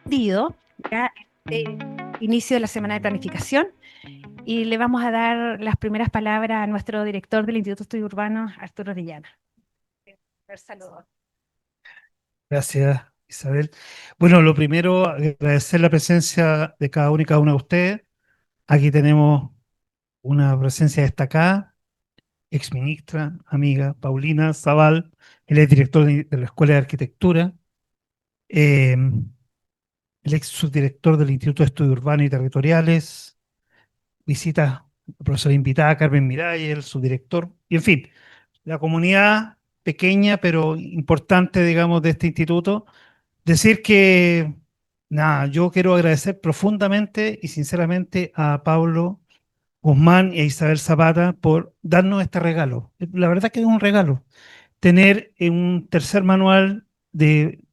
Ya inicio de la semana de planificación y le vamos a dar las primeras palabras a nuestro director del Instituto de Estudios Urbanos, Arturo Orellana. Saludos. Gracias, Isabel. Bueno, lo primero, agradecer la presencia de cada uno y cada una de ustedes. Aquí tenemos una presencia destacada, exministra, amiga, Paulina Zaval, él es director de la Escuela de Arquitectura, eh, el ex subdirector del Instituto de Estudios Urbanos y Territoriales, visita la profesora invitada Carmen Miralles, el subdirector, y en fin, la comunidad pequeña pero importante, digamos, de este instituto. Decir que, nada, yo quiero agradecer profundamente y sinceramente a Pablo Guzmán y a Isabel Zapata por darnos este regalo. La verdad que es un regalo tener un tercer manual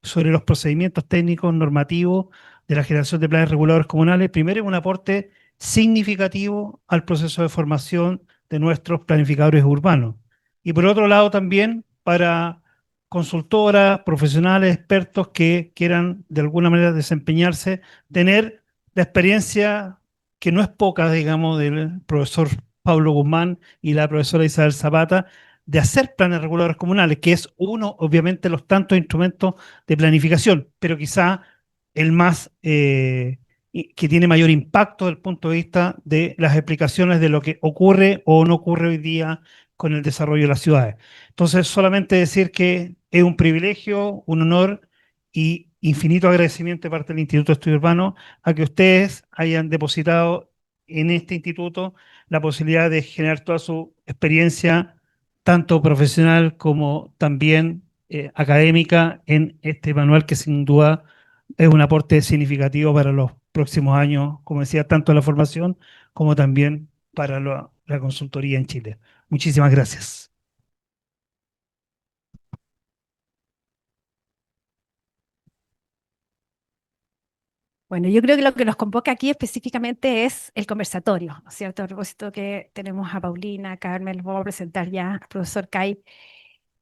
sobre los procedimientos técnicos normativos de la generación de planes reguladores comunales. Primero, es un aporte significativo al proceso de formación de nuestros planificadores urbanos. Y por otro lado, también para consultoras, profesionales, expertos que quieran de alguna manera desempeñarse, tener la experiencia que no es poca, digamos, del profesor Pablo Guzmán y la profesora Isabel Zapata, de hacer planes reguladores comunales, que es uno, obviamente, de los tantos instrumentos de planificación, pero quizá el más que tiene mayor impacto desde el punto de vista de las explicaciones de lo que ocurre o no ocurre hoy día con el desarrollo de las ciudades. Entonces, solamente decir que es un privilegio, un honor y infinito agradecimiento de parte del Instituto de Estudio Urbano a que ustedes hayan depositado en este instituto la posibilidad de generar toda su experiencia tanto profesional como también académica en este manual que sin duda es un aporte significativo para los próximos años, como decía, tanto la formación como también para la consultoría en Chile. Muchísimas gracias. Bueno, yo creo que lo que nos convoca aquí específicamente es el conversatorio, ¿no es cierto? A propósito que tenemos a Paulina, a Carmen, les voy a presentar ya al profesor Kai.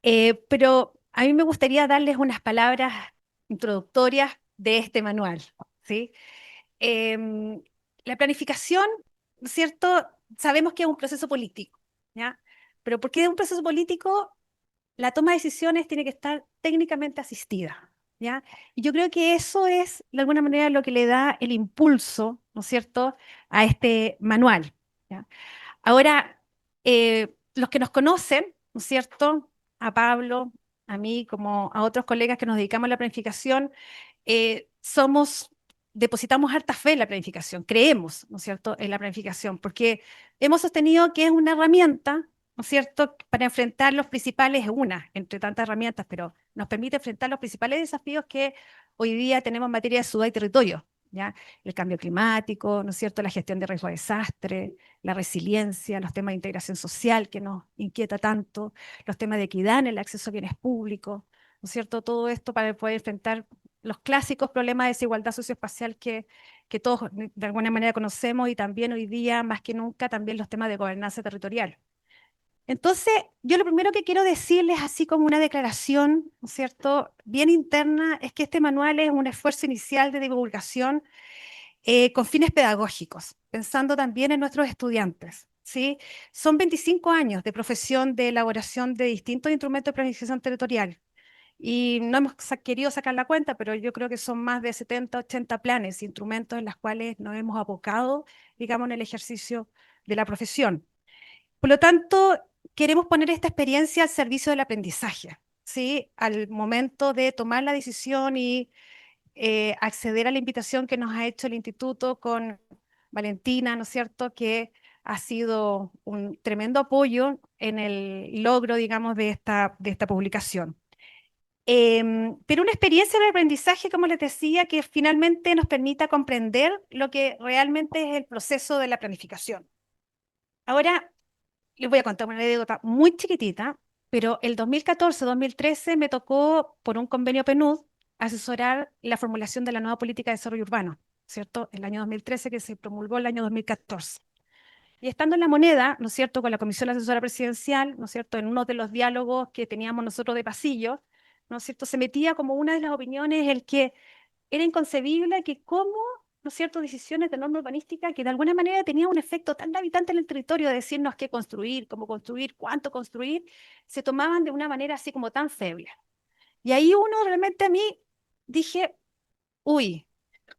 Pero a mí me gustaría darles unas palabras introductorias de este manual, ¿sí? Em, la planificación, ¿no es cierto? Sabemos que es un proceso político, ¿ya? Pero porque es un proceso político, la toma de decisiones tiene que estar técnicamente asistida, ¿ya? Y yo creo que eso es, de alguna manera, lo que le da el impulso, ¿no es cierto?, a este manual, ¿ya? Ahora, los que nos conocen, ¿no es cierto?, a Pablo, a mí, como a otros colegas que nos dedicamos a la planificación, somos, depositamos harta fe en la planificación, creemos, ¿no es cierto?, en la planificación, porque hemos sostenido que es una herramienta, ¿no es cierto?, para enfrentar los principales, una entre tantas herramientas, pero nos permite enfrentar los principales desafíos que hoy día tenemos en materia de ciudad y territorio, ¿ya? El cambio climático, ¿no es cierto?, la gestión de riesgo de desastre, la resiliencia, los temas de integración social que nos inquieta tanto, los temas de equidad en el acceso a bienes públicos, ¿no es cierto? Todo esto para poder enfrentar los clásicos problemas de desigualdad socioespacial que todos de alguna manera conocemos y también hoy día, más que nunca, también los temas de gobernanza territorial. Entonces, yo lo primero que quiero decirles, así como una declaración, ¿no es cierto?, bien interna, es que este manual es un esfuerzo inicial de divulgación con fines pedagógicos, pensando también en nuestros estudiantes, ¿sí? Son 25 años de profesión de elaboración de distintos instrumentos de planificación territorial y no hemos querido sacar la cuenta, pero yo creo que son más de 70, 80 planes, instrumentos en los cuales nos hemos abocado, digamos, en el ejercicio de la profesión. Por lo tanto, queremos poner esta experiencia al servicio del aprendizaje, ¿sí? Al momento de tomar la decisión y acceder a la invitación que nos ha hecho el instituto con Valentina, ¿no es cierto?, que ha sido un tremendo apoyo en el logro, digamos, de esta publicación. Pero una experiencia de aprendizaje, como les decía, que finalmente nos permita comprender lo que realmente es el proceso de la planificación. Ahora, les voy a contar una anécdota muy chiquitita, pero el 2014-2013 me tocó, por un convenio PNUD, asesorar la formulación de la nueva política de desarrollo urbano, ¿cierto? El año 2013 que se promulgó el año 2014. Y estando en La Moneda, ¿no es cierto?, con la Comisión Asesora Presidencial, ¿no es cierto?, en uno de los diálogos que teníamos nosotros de pasillo, ¿no es cierto?, se metía como una de las opiniones el que era inconcebible que cómo, ¿no es cierto?, decisiones de norma urbanística que de alguna manera tenían un efecto tan gravitante en el territorio de decirnos qué construir, cómo construir, cuánto construir, se tomaban de una manera así como tan feble. Y ahí uno realmente a mí dije, uy,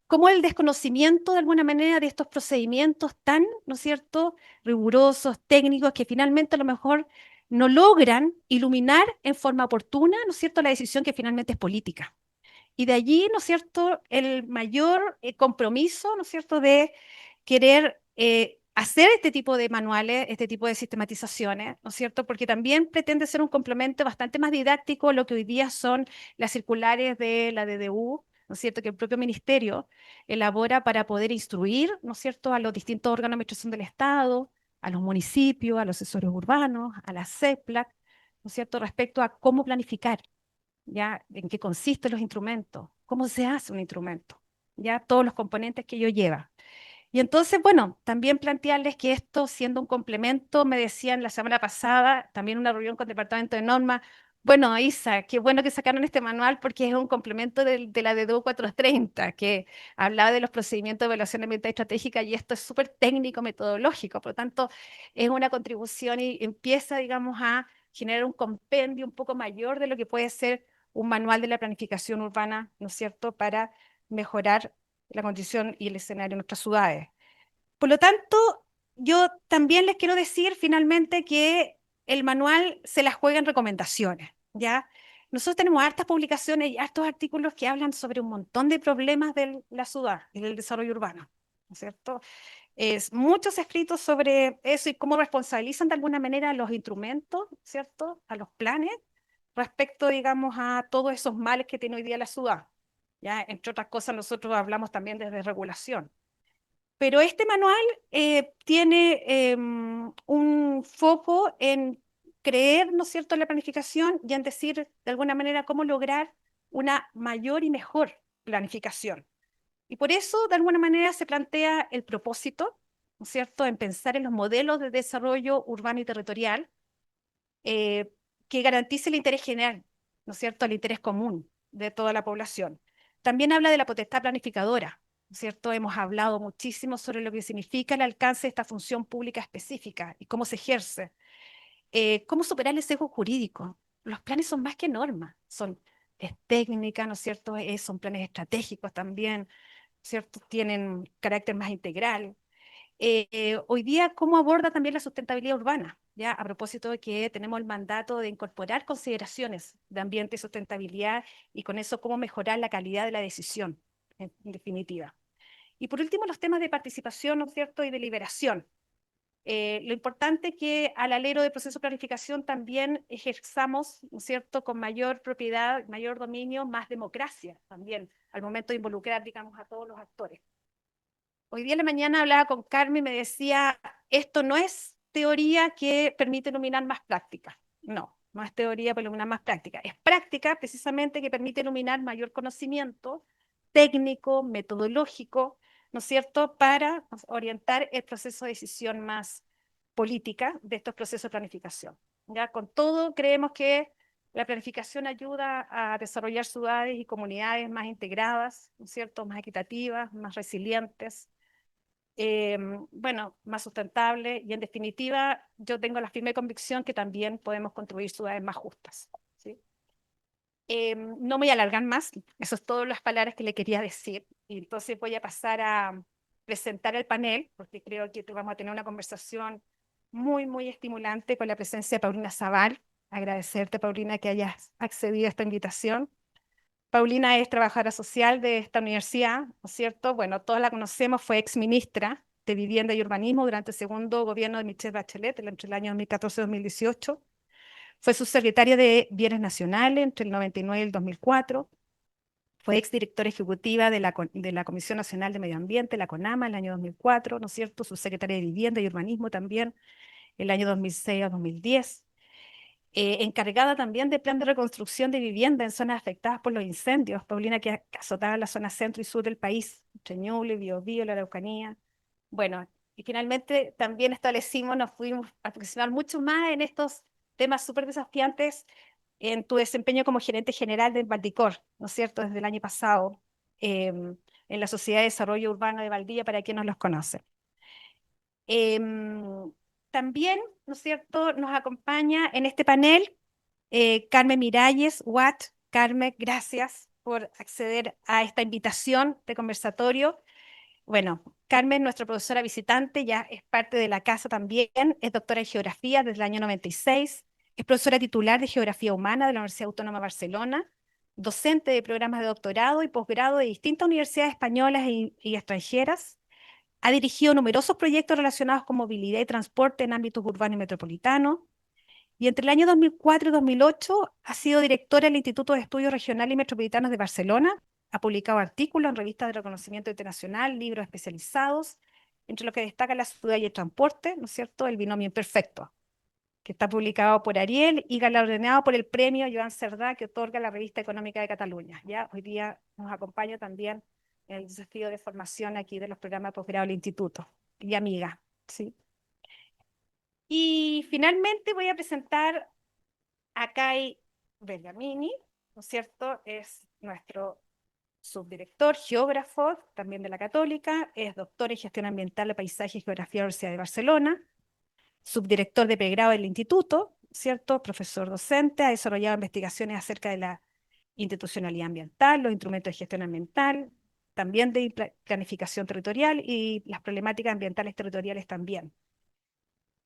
cómo el desconocimiento de alguna manera de estos procedimientos tan, ¿no es cierto?, rigurosos, técnicos, que finalmente a lo mejor no logran iluminar en forma oportuna, ¿no es cierto?, la decisión que finalmente es política. Y de allí, ¿no es cierto?, el mayor compromiso, ¿no es cierto?, de querer hacer este tipo de manuales, este tipo de sistematizaciones, ¿no es cierto?, porque también pretende ser un complemento bastante más didáctico a lo que hoy día son las circulares de la DDU, ¿no es cierto?, que el propio ministerio elabora para poder instruir, ¿no es cierto?, a los distintos órganos de administración del Estado, a los municipios, a los asesores urbanos, a la CEPLAC, ¿no es cierto?, respecto a cómo planificar, ya en qué consisten los instrumentos, cómo se hace un instrumento, ya todos los componentes que ello lleva. Y entonces, bueno, también plantearles que esto, siendo un complemento, me decían la semana pasada, también una reunión con el Departamento de Normas, bueno, Isa, qué bueno que sacaron este manual porque es un complemento de la DDU 430, que hablaba de los procedimientos de evaluación ambiental estratégica y esto es súper técnico, metodológico, por lo tanto, es una contribución y empieza, digamos, a generar un compendio un poco mayor de lo que puede ser un manual de la planificación urbana, ¿no es cierto?, para mejorar la condición y el escenario de nuestras ciudades. Por lo tanto, yo también les quiero decir finalmente que el manual se la juega en recomendaciones, ¿ya? Nosotros tenemos hartas publicaciones y hartos artículos que hablan sobre un montón de problemas de la ciudad y del desarrollo urbano, ¿no es cierto? Es muchos escritos sobre eso y cómo responsabilizan de alguna manera los instrumentos, ¿cierto?, a los planes respecto, digamos, a todos esos males que tiene hoy día la ciudad. Ya, entre otras cosas, nosotros hablamos también desde regulación. Pero este manual tiene un foco en creer, ¿no es cierto?, en la planificación y en decir, de alguna manera, cómo lograr una mayor y mejor planificación. Y por eso, de alguna manera, se plantea el propósito, ¿no es cierto?, en pensar en los modelos de desarrollo urbano y territorial eh, que garantice el interés general, ¿no es cierto?, el interés común de toda la población. También habla de la potestad planificadora, ¿no es cierto? Hemos hablado muchísimo sobre lo que significa el alcance de esta función pública específica y cómo se ejerce. Cómo superar el sesgo jurídico. Los planes son más que normas, es técnica, ¿no es cierto? Son planes estratégicos también, ¿cierto? Tienen carácter más integral. Hoy día, ¿cómo aborda también la sustentabilidad urbana? Ya a propósito de que tenemos el mandato de incorporar consideraciones de ambiente y sustentabilidad y con eso cómo mejorar la calidad de la decisión, en definitiva. Y por último, los temas de participación, ¿no es cierto?, y deliberación. Lo importante es que al alero del proceso de planificación también ejerzamos, ¿no es cierto?, con mayor propiedad, mayor dominio, más democracia también, al momento de involucrar, digamos, a todos los actores. Hoy día en la mañana hablaba con Carmen y me decía, esto no es teoría que permite iluminar más práctica. No, no es teoría para iluminar más práctica. Es práctica precisamente que permite iluminar mayor conocimiento técnico, metodológico, ¿no es cierto?, para orientar el proceso de decisión más política de estos procesos de planificación. Ya con todo creemos que la planificación ayuda a desarrollar ciudades y comunidades más integradas, ¿no es cierto?, más equitativas, más resilientes, bueno, más sustentable y en definitiva yo tengo la firme convicción que también podemos construir ciudades más justas, ¿sí? No me voy a alargar más, eso es todas las palabras que le quería decir y entonces voy a pasar a presentar el panel porque creo que vamos a tener una conversación muy, muy estimulante con la presencia de Paulina Zaval. Agradecerte, Paulina, que hayas accedido a esta invitación. Paulina es trabajadora social de esta universidad, ¿no es cierto? Bueno, todos la conocemos, fue exministra de Vivienda y Urbanismo durante el segundo gobierno de Michelle Bachelet, entre el año 2014 y 2018. Fue subsecretaria de Bienes Nacionales entre el 99 y el 2004. Fue exdirectora ejecutiva de la Comisión Nacional de Medio Ambiente, la CONAMA, el año 2004, ¿no es cierto? Subsecretaria de Vivienda y Urbanismo también, el año 2006 a 2010. Encargada también de plan de reconstrucción de vivienda en zonas afectadas por los incendios, Paulina, que azotaba la zona centro y sur del país, entre Ñuble, Biobío, la Araucanía. Bueno, y finalmente también establecimos, nos fuimos a aproximar mucho más en estos temas súper desafiantes en tu desempeño como gerente general del Valdicor, ¿no es cierto?, desde el año pasado. en la Sociedad de Desarrollo Urbano de Valdivia, para quienes no los conocen. También, ¿no es cierto?, nos acompaña en este panel Carmen Miralles, Watt. Carmen, gracias por acceder a esta invitación de conversatorio. Bueno, Carmen, nuestra profesora visitante, ya es parte de la casa también, es doctora en Geografía desde el año 96, es profesora titular de Geografía Humana de la Universidad Autónoma de Barcelona, docente de programas de doctorado y posgrado de distintas universidades españolas y extranjeras. Ha dirigido numerosos proyectos relacionados con movilidad y transporte en ámbitos urbanos y metropolitanos. Y entre el año 2004 y 2008 ha sido directora del Instituto de Estudios Regionales y Metropolitanos de Barcelona. Ha publicado artículos en revistas de reconocimiento internacional, libros especializados, entre los que destaca La ciudad y el transporte, ¿no es cierto?, El binomio imperfecto, que está publicado por Ariel y galardonado por el premio Joan Cerdá, que otorga la Revista Económica de Cataluña. Ya hoy día nos acompaña también en el desafío de formación aquí de los programas de posgrado del instituto. Y amiga, ¿sí? Y finalmente voy a presentar a Kai Bellamini, ¿no es cierto? Es nuestro subdirector, geógrafo, también de la Católica, es doctor en gestión ambiental de paisaje y geografía de la Universidad de Barcelona, subdirector de pregrado del instituto, ¿cierto? Profesor docente, ha desarrollado investigaciones acerca de la institucionalidad ambiental, los instrumentos de gestión ambiental, también de planificación territorial y las problemáticas ambientales territoriales también.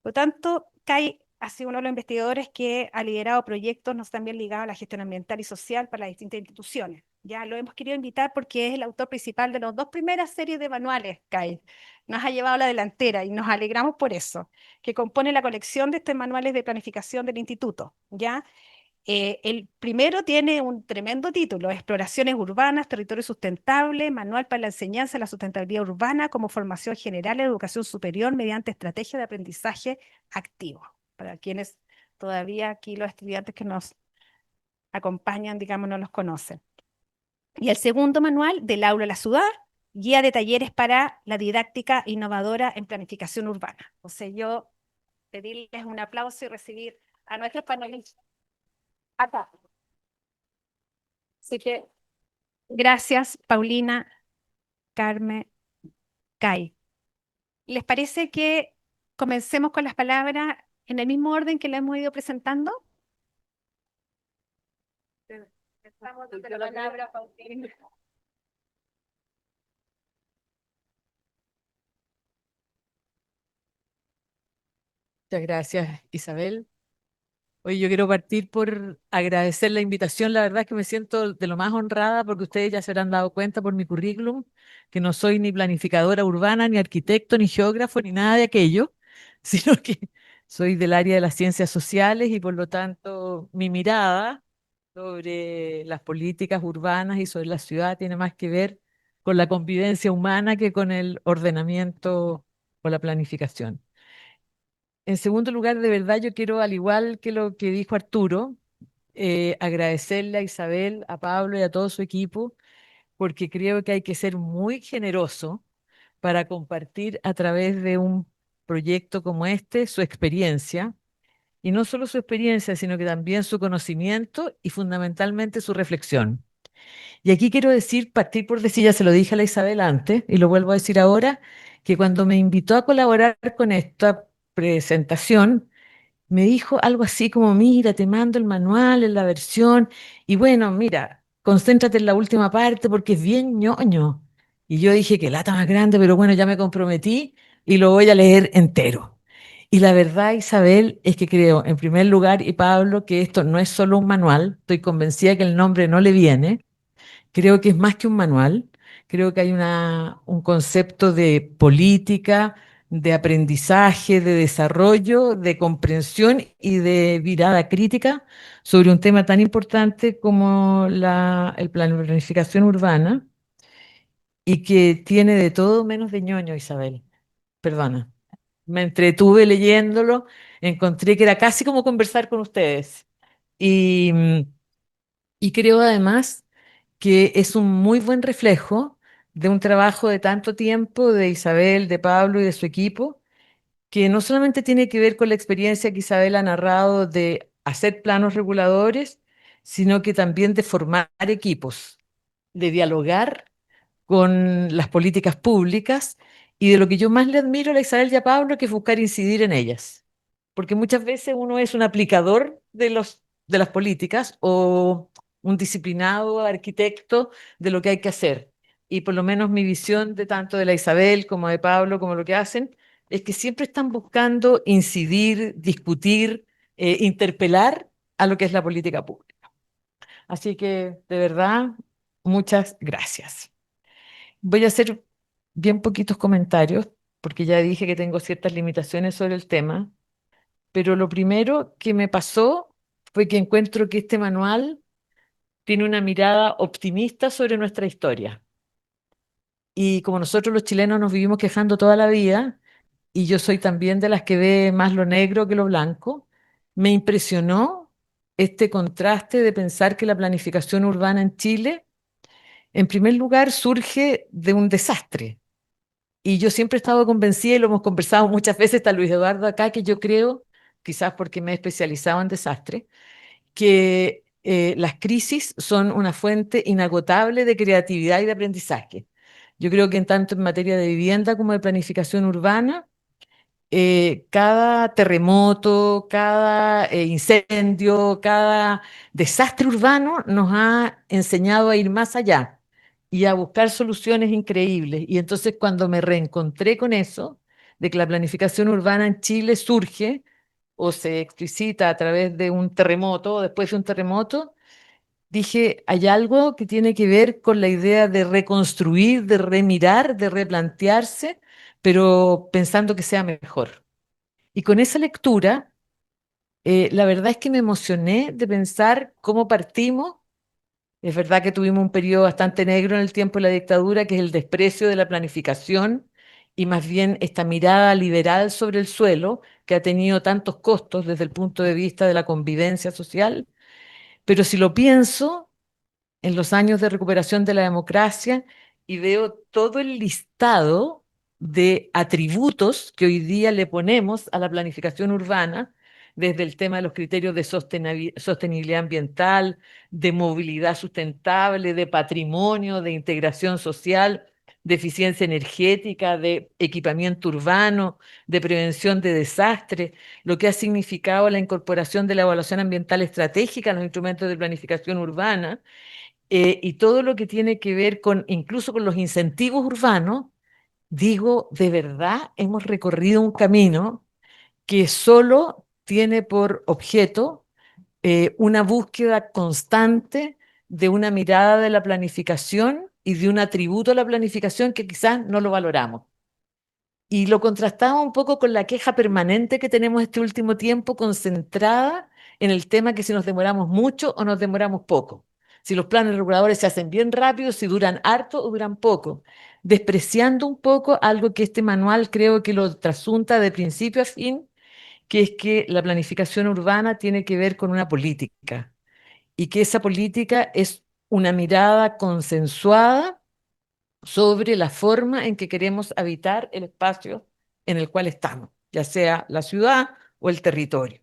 Por lo tanto, CAI ha sido uno de los investigadores que ha liderado proyectos no también ligados a la gestión ambiental y social para las distintas instituciones. Ya lo hemos querido invitar porque es el autor principal de las dos primeras series de manuales, CAI. Nos ha llevado a la delantera y nos alegramos por eso, que compone la colección de estos manuales de planificación del instituto. ¿Ya? El primero tiene un tremendo título: Exploraciones urbanas, territorio sustentable, manual para la enseñanza de la sustentabilidad urbana como formación general en educación superior mediante estrategia de aprendizaje activo. Para quienes todavía aquí los estudiantes que nos acompañan, digamos, no los conocen. Y el segundo manual, Del aula a la ciudad, guía de talleres para la didáctica innovadora en planificación urbana. O sea, yo pedirles un aplauso y recibir a nuestros panelistas acá. Así que gracias, Paulina, Carmen, Kai. ¿Les parece que comencemos con las palabras en el mismo orden que las hemos ido presentando? Estamos dando la palabra a Paulina. Muchas gracias, Isabel. Hoy yo quiero partir por agradecer la invitación. La verdad es que me siento de lo más honrada porque ustedes ya se habrán dado cuenta por mi currículum que no soy ni planificadora urbana, ni arquitecto, ni geógrafo, ni nada de aquello, sino que soy del área de las ciencias sociales y por lo tanto mi mirada sobre las políticas urbanas y sobre la ciudad tiene más que ver con la convivencia humana que con el ordenamiento o la planificación. En segundo lugar, de verdad, yo quiero, al igual que lo que dijo Arturo, agradecerle a Isabel, a Pablo y a todo su equipo, porque creo que hay que ser muy generoso para compartir a través de un proyecto como este su experiencia, y no solo su experiencia, sino que también su conocimiento y fundamentalmente su reflexión. Y aquí quiero decir, partir por decir, ya se lo dije a la Isabel antes y lo vuelvo a decir ahora, que cuando me invitó a colaborar con esta presentación, me dijo algo así como: mira, te mando el manual en la versión y bueno, mira, concéntrate en la última parte porque es bien ñoño. Y yo dije, que lata más grande, pero bueno, ya me comprometí y lo voy a leer entero. Y la verdad, Isabel, es que creo, en primer lugar, y Pablo, que esto no es solo un manual, estoy convencida que el nombre no le viene. Creo que es más que un manual, creo que hay un concepto de política, de aprendizaje, de desarrollo, de comprensión y de mirada crítica sobre un tema tan importante como el plan de planificación urbana, y que tiene de todo menos de ñoño, Isabel. Perdona. Me entretuve leyéndolo, encontré que era casi como conversar con ustedes. Y, y creo además que es un muy buen reflejo de un trabajo de tanto tiempo de Isabel, de Pablo y de su equipo, que no solamente tiene que ver con la experiencia que Isabel ha narrado de hacer planos reguladores, sino que también de formar equipos, de dialogar, con las políticas públicas, y de lo que yo más le admiro a la Isabel y a Pablo, que es buscar incidir en ellas. Porque muchas veces uno es un aplicador de las políticas o un disciplinado arquitecto de lo que hay que hacer. Y por lo menos mi visión de tanto de la Isabel como de Pablo, como lo que hacen, es que siempre están buscando incidir, discutir, interpelar a lo que es la política pública. Así que, de verdad, muchas gracias. Voy a hacer bien poquitos comentarios, porque ya dije que tengo ciertas limitaciones sobre el tema, pero lo primero que me pasó fue que encuentro que este manual tiene una mirada optimista sobre nuestra historia. Y como nosotros los chilenos nos vivimos quejando toda la vida, y yo soy también de las que ve más lo negro que lo blanco, me impresionó este contraste de pensar que la planificación urbana en Chile, en primer lugar, surge de un desastre. Y yo siempre he estado convencida, y lo hemos conversado muchas veces, está Luis Eduardo acá, que yo creo, quizás porque me he especializado en desastre, que las crisis son una fuente inagotable de creatividad y de aprendizaje. Yo creo que en tanto en materia de vivienda como de planificación urbana, cada terremoto, cada incendio, cada desastre urbano nos ha enseñado a ir más allá y a buscar soluciones increíbles. Y entonces cuando me reencontré con eso, de que la planificación urbana en Chile surge o se explicita a través de un terremoto o después de un terremoto, dije, hay algo que tiene que ver con la idea de reconstruir, de remirar, de replantearse, pero pensando que sea mejor. Y con esa lectura, la verdad es que me emocioné de pensar cómo partimos. Es verdad que tuvimos un periodo bastante negro en el tiempo de la dictadura, que es el desprecio de la planificación y más bien esta mirada liberal sobre el suelo, que ha tenido tantos costos desde el punto de vista de la convivencia social. Pero si lo pienso, en los años de recuperación de la democracia y veo todo el listado de atributos que hoy día le ponemos a la planificación urbana, desde el tema de los criterios de sostenibilidad ambiental, de movilidad sustentable, de patrimonio, de integración social, de eficiencia energética, de equipamiento urbano, de prevención de desastres, lo que ha significado la incorporación de la evaluación ambiental estratégica a los instrumentos de planificación urbana, y todo lo que tiene que ver con, incluso con los incentivos urbanos, digo, de verdad hemos recorrido un camino que solo tiene por objeto una búsqueda constante de una mirada de la planificación y de un atributo a la planificación que quizás no lo valoramos. Y lo contrastaba un poco con la queja permanente que tenemos este último tiempo, concentrada en el tema que si nos demoramos mucho o nos demoramos poco. Si los planes reguladores se hacen bien rápido, si duran harto o duran poco. Despreciando un poco algo que este manual creo que lo trasunta de principio a fin, que es que la planificación urbana tiene que ver con una política y que esa política es una mirada consensuada sobre la forma en que queremos habitar el espacio en el cual estamos, ya sea la ciudad o el territorio.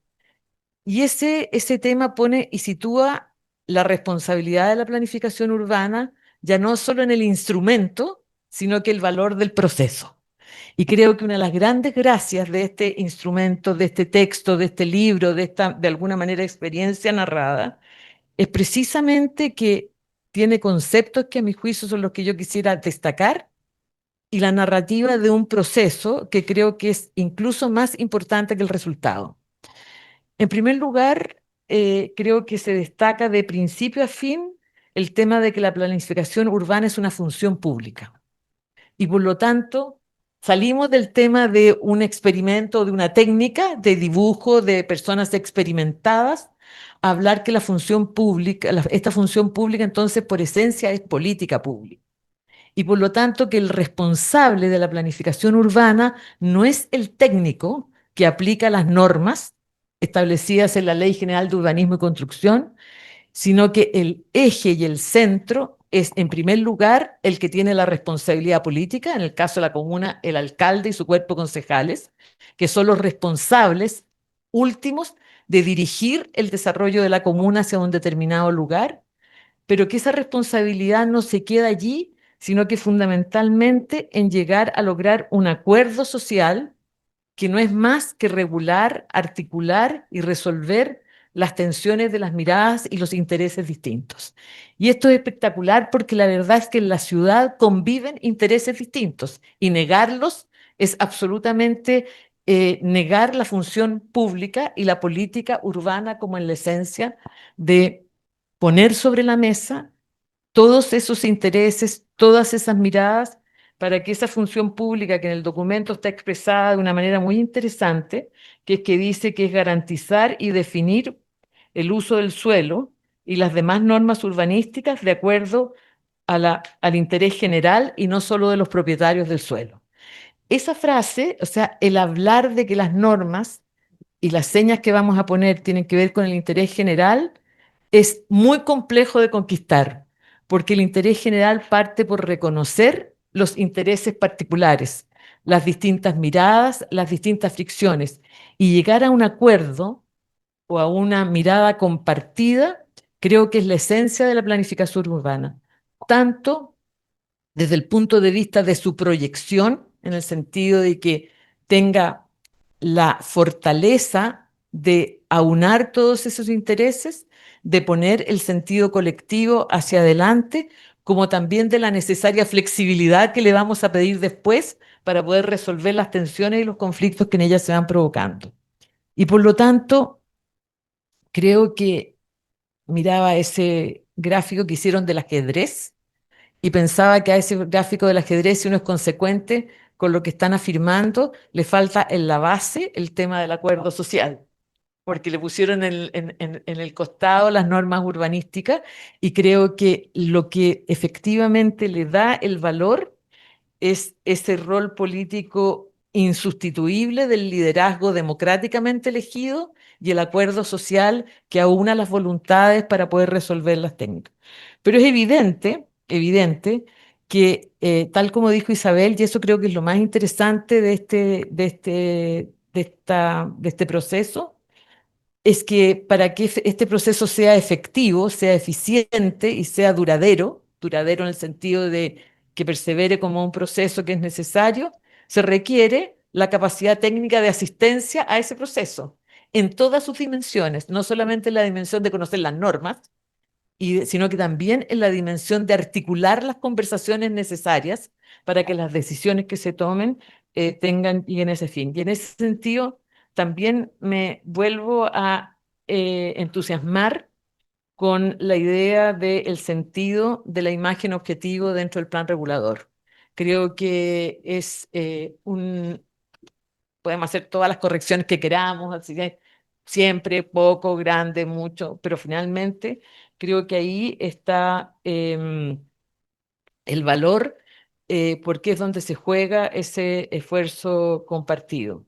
Y ese tema pone y sitúa la responsabilidad de la planificación urbana ya no solo en el instrumento, sino que el valor del proceso. Y creo que una de las grandes gracias de este instrumento, de este texto, de este libro, de esta, de alguna manera, experiencia narrada, es precisamente que tiene conceptos que a mi juicio son los que yo quisiera destacar y la narrativa de un proceso que creo que es incluso más importante que el resultado. En primer lugar, creo que se destaca de principio a fin el tema de que la planificación urbana es una función pública y por lo tanto salimos del tema de un experimento, de una técnica de dibujo de personas experimentadas, a hablar que la función pública, esta función pública entonces por esencia es política pública. Y por lo tanto que el responsable de la planificación urbana no es el técnico que aplica las normas establecidas en la Ley General de Urbanismo y Construcción, sino que el eje y el centro es, en primer lugar, el que tiene la responsabilidad política, en el caso de la comuna, el alcalde y su cuerpo de concejales, que son los responsables últimos de dirigir el desarrollo de la comuna hacia un determinado lugar, pero que esa responsabilidad no se queda allí, sino que fundamentalmente en llegar a lograr un acuerdo social que no es más que regular, articular y resolver las tensiones de las miradas y los intereses distintos. Y esto es espectacular porque la verdad es que en la ciudad conviven intereses distintos y negarlos es absolutamente negar la función pública y la política urbana como en la esencia de poner sobre la mesa todos esos intereses, todas esas miradas, para que esa función pública que en el documento está expresada de una manera muy interesante, que es que dice que es garantizar y definir el uso del suelo y las demás normas urbanísticas de acuerdo al interés general y no solo de los propietarios del suelo. Esa frase, o sea, el hablar de que las normas y las señas que vamos a poner tienen que ver con el interés general, es muy complejo de conquistar, porque el interés general parte por reconocer los intereses particulares, las distintas miradas, las distintas fricciones, y llegar a un acuerdo o a una mirada compartida, creo que es la esencia de la planificación urbana, tanto desde el punto de vista de su proyección, en el sentido de que tenga la fortaleza de aunar todos esos intereses, de poner el sentido colectivo hacia adelante, como también de la necesaria flexibilidad que le vamos a pedir después para poder resolver las tensiones y los conflictos que en ellas se van provocando. Y por lo tanto, creo que miraba ese gráfico que hicieron del ajedrez, y pensaba que a ese gráfico del ajedrez, si uno es consecuente con lo que están afirmando, le falta en la base el tema del acuerdo social, porque le pusieron en el costado las normas urbanísticas, y creo que lo que efectivamente le da el valor es ese rol político insustituible del liderazgo democráticamente elegido y el acuerdo social que aúna las voluntades para poder resolver las técnicas. Pero es evidente que, tal como dijo Isabel, y eso creo que es lo más interesante de este proceso, es que para que este proceso sea efectivo, sea eficiente y sea duradero, duradero en el sentido de que persevere como un proceso que es necesario, se requiere la capacidad técnica de asistencia a ese proceso en todas sus dimensiones, no solamente en la dimensión de conocer las normas, sino que también en la dimensión de articular las conversaciones necesarias para que las decisiones que se tomen lleguen a ese fin. Y en ese sentido, también me vuelvo a entusiasmar con la idea del sentido de la imagen objetivo dentro del plan regulador. Creo que es podemos hacer todas las correcciones que queramos, así que siempre, poco, grande, mucho, pero finalmente creo que ahí está el valor, porque es donde se juega ese esfuerzo compartido.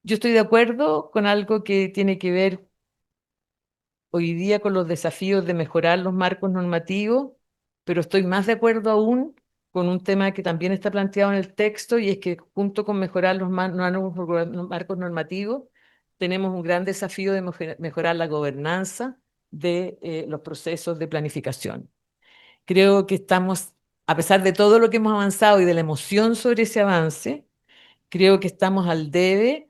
Yo estoy de acuerdo con algo que tiene que ver hoy día con los desafíos de mejorar los marcos normativos, pero estoy más de acuerdo aún con un tema que también está planteado en el texto, y es que junto con mejorar los marcos normativos, tenemos un gran desafío de mejorar la gobernanza de los procesos de planificación. Creo que estamos, a pesar de todo lo que hemos avanzado y de la emoción sobre ese avance, creo que estamos al debe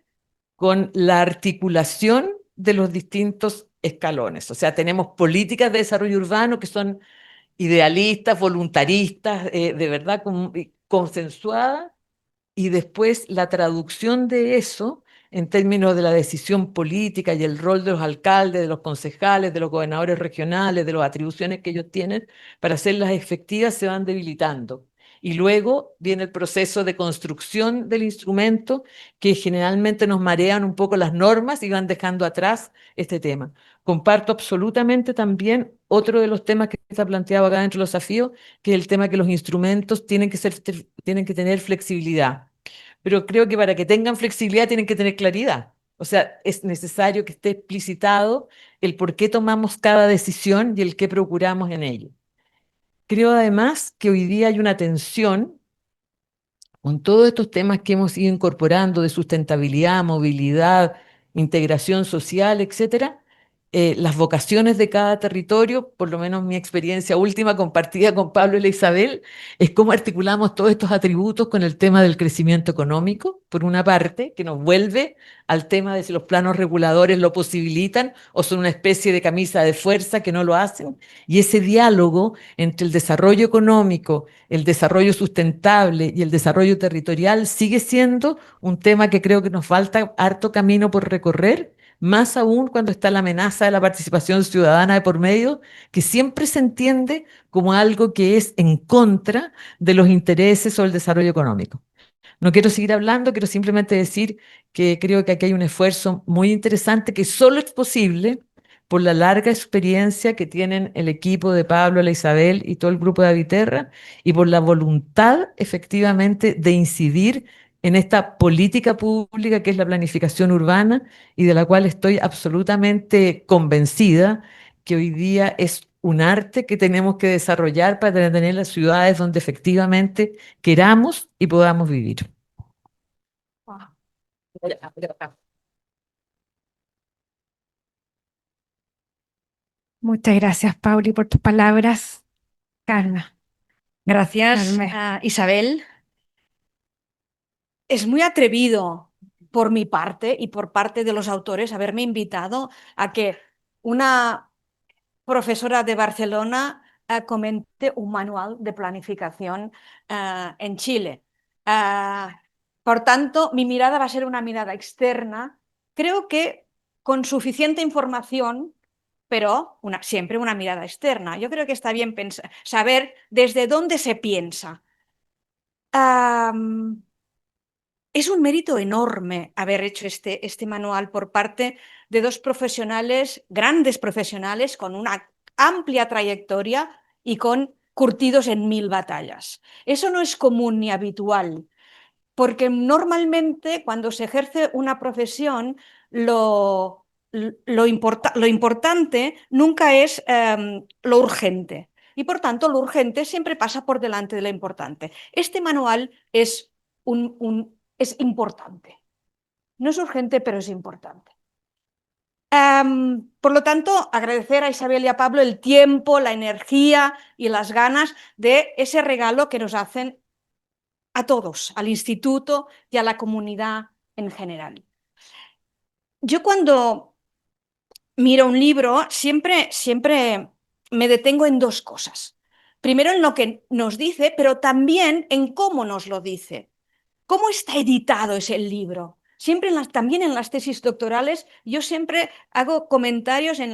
con la articulación de los distintos escalones. O sea, tenemos políticas de desarrollo urbano que son idealistas, voluntaristas, de verdad consensuadas, y después la traducción de eso en términos de la decisión política y el rol de los alcaldes, de los concejales, de los gobernadores regionales, de las atribuciones que ellos tienen para hacerlas efectivas, se van debilitando. Y luego viene el proceso de construcción del instrumento, que generalmente nos marean un poco las normas y van dejando atrás este tema. Comparto absolutamente también otro de los temas que está planteado acá dentro de los desafíos, que es el tema que los instrumentos tienen que tener flexibilidad. Pero creo que para que tengan flexibilidad tienen que tener claridad. O sea, es necesario que esté explicitado el por qué tomamos cada decisión y el qué procuramos en ello. Creo además que hoy día hay una tensión con todos estos temas que hemos ido incorporando de sustentabilidad, movilidad, integración social, etcétera, las vocaciones de cada territorio, por lo menos mi experiencia última compartida con Pablo y la Isabel, es cómo articulamos todos estos atributos con el tema del crecimiento económico, por una parte, que nos vuelve al tema de si los planos reguladores lo posibilitan o son una especie de camisa de fuerza que no lo hacen, y ese diálogo entre el desarrollo económico, el desarrollo sustentable y el desarrollo territorial sigue siendo un tema que creo que nos falta harto camino por recorrer, más aún cuando está la amenaza de la participación ciudadana de por medio, que siempre se entiende como algo que es en contra de los intereses o el desarrollo económico. No quiero seguir hablando, quiero simplemente decir que creo que aquí hay un esfuerzo muy interesante que solo es posible por la larga experiencia que tienen el equipo de Pablo, la Isabel y todo el grupo de Aviterra, y por la voluntad efectivamente de incidir en esta política pública que es la planificación urbana y de la cual estoy absolutamente convencida que hoy día es un arte que tenemos que desarrollar para tener las ciudades donde efectivamente queramos y podamos vivir. Muchas gracias, Pauli, por tus palabras. Carmen, Gracias, Carmen. Isabel. Es muy atrevido por mi parte y por parte de los autores haberme invitado a que una profesora de Barcelona comente un manual de planificación en Chile. Por tanto, mi mirada va a ser una mirada externa, creo que con suficiente información, pero siempre una mirada externa. Yo creo que está bien saber desde dónde se piensa. Es un mérito enorme haber hecho este manual por parte de dos profesionales, grandes profesionales, con una amplia trayectoria y con curtidos en 1000 batallas. Eso no es común ni habitual, porque normalmente cuando se ejerce una profesión, lo importante nunca es lo urgente. Y por tanto, lo urgente siempre pasa por delante de lo importante. Este manual es es importante. No es urgente, pero es importante. Por lo tanto, agradecer a Isabel y a Pablo el tiempo, la energía y las ganas de ese regalo que nos hacen a todos, al instituto y a la comunidad en general. Yo cuando miro un libro siempre me detengo en dos cosas. Primero en lo que nos dice, pero también en cómo nos lo dice. ¿Cómo está editado ese libro? Siempre también en las tesis doctorales, yo siempre hago comentarios en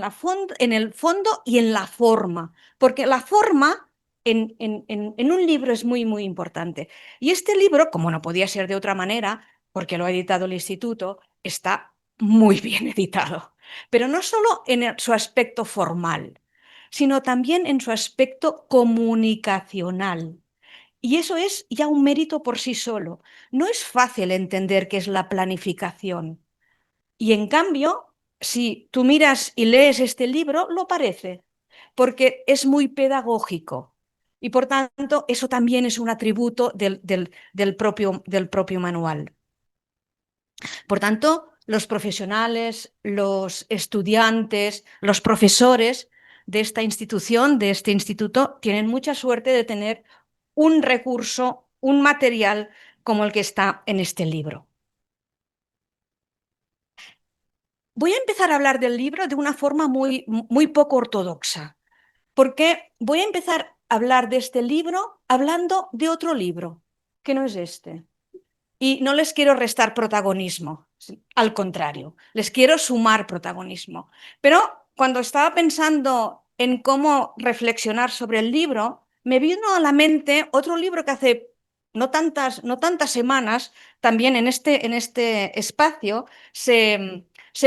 el fondo y en la forma, porque la forma en un libro es muy importante. Y este libro, como no podía ser de otra manera, porque lo ha editado el instituto, está muy bien editado. Pero no solo en su aspecto formal, sino también en su aspecto comunicacional. Y eso es ya un mérito por sí solo. No es fácil entender qué es la planificación. Y en cambio, si tú miras y lees este libro, lo parece, porque es muy pedagógico. Y por tanto, eso también es un atributo del propio manual. Por tanto, los profesionales, los estudiantes, los profesores de esta institución, de este instituto, tienen mucha suerte de tener un recurso, un material como el que está en este libro. Voy a empezar a hablar del libro de una forma muy poco ortodoxa, porque voy a empezar a hablar de este libro hablando de otro libro, que no es este. Y no les quiero restar protagonismo, al contrario, les quiero sumar protagonismo. Pero cuando estaba pensando en cómo reflexionar sobre el libro, me vino a la mente otro libro que hace no tantas semanas, también en este espacio, se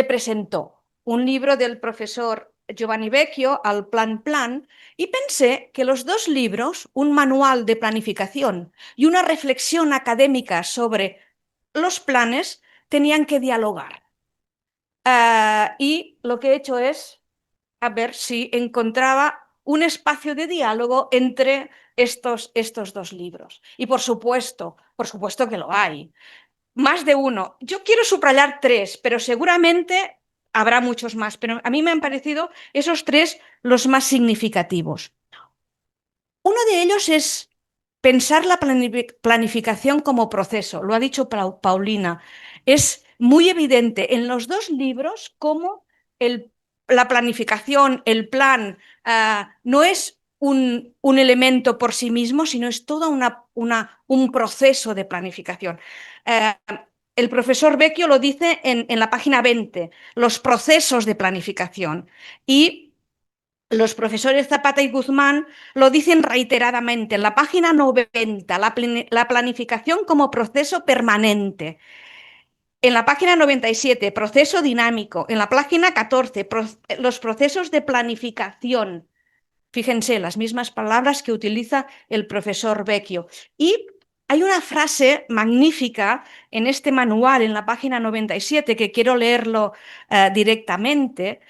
presentó. Un libro del profesor Giovanni Vecchio, Al Plan Plan, y pensé que los dos libros, un manual de planificación y una reflexión académica sobre los planes, tenían que dialogar. Y lo que he hecho es a ver si encontraba un espacio de diálogo entre estos dos libros. Y por supuesto que lo hay. Más de uno. Yo quiero subrayar tres, pero seguramente habrá muchos más, pero a mí me han parecido esos tres los más significativos. Uno de ellos es pensar la planificación como proceso, lo ha dicho Paulina. Es muy evidente en los dos libros cómo la planificación, el plan, no es un elemento por sí mismo, sino es todo un proceso de planificación. El profesor Vecchio lo dice en la página 20, los procesos de planificación. Y los profesores Zapata y Guzmán lo dicen reiteradamente en la página 90, la planificación como proceso permanente. En la página 97, proceso dinámico. En la página 14, los procesos de planificación. Fíjense, las mismas palabras que utiliza el profesor Vecchio. Y hay una frase magnífica en este manual, en la página 97, que quiero leerlo directamente,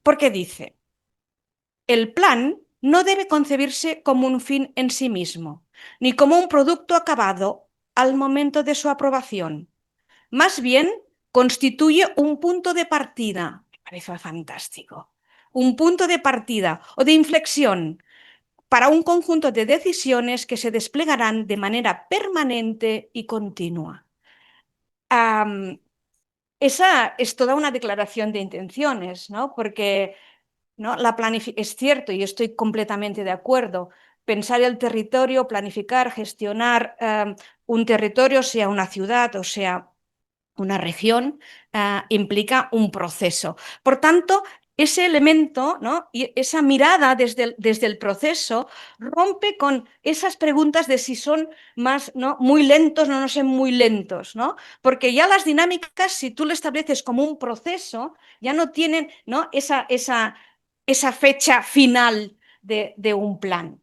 porque dice: el plan no debe concebirse como un fin en sí mismo, ni como un producto acabado al momento de su aprobación. Más bien, constituye un punto de partida. Me parece fantástico. Un punto de partida o de inflexión para un conjunto de decisiones que se desplegarán de manera permanente y continua. Esa es toda una declaración de intenciones, ¿no? Porque, ¿no? Es cierto, y estoy completamente de acuerdo, pensar el territorio, planificar, gestionar un territorio, sea una ciudad o sea una región, implica un proceso. Por tanto, ese elemento, ¿no? Y esa mirada desde el proceso rompe con esas preguntas de si son más, ¿no? muy lentos o no son muy lentos, ¿no? Porque ya las dinámicas, si tú lo estableces como un proceso, ya no tienen, ¿no? esa fecha final de un plan.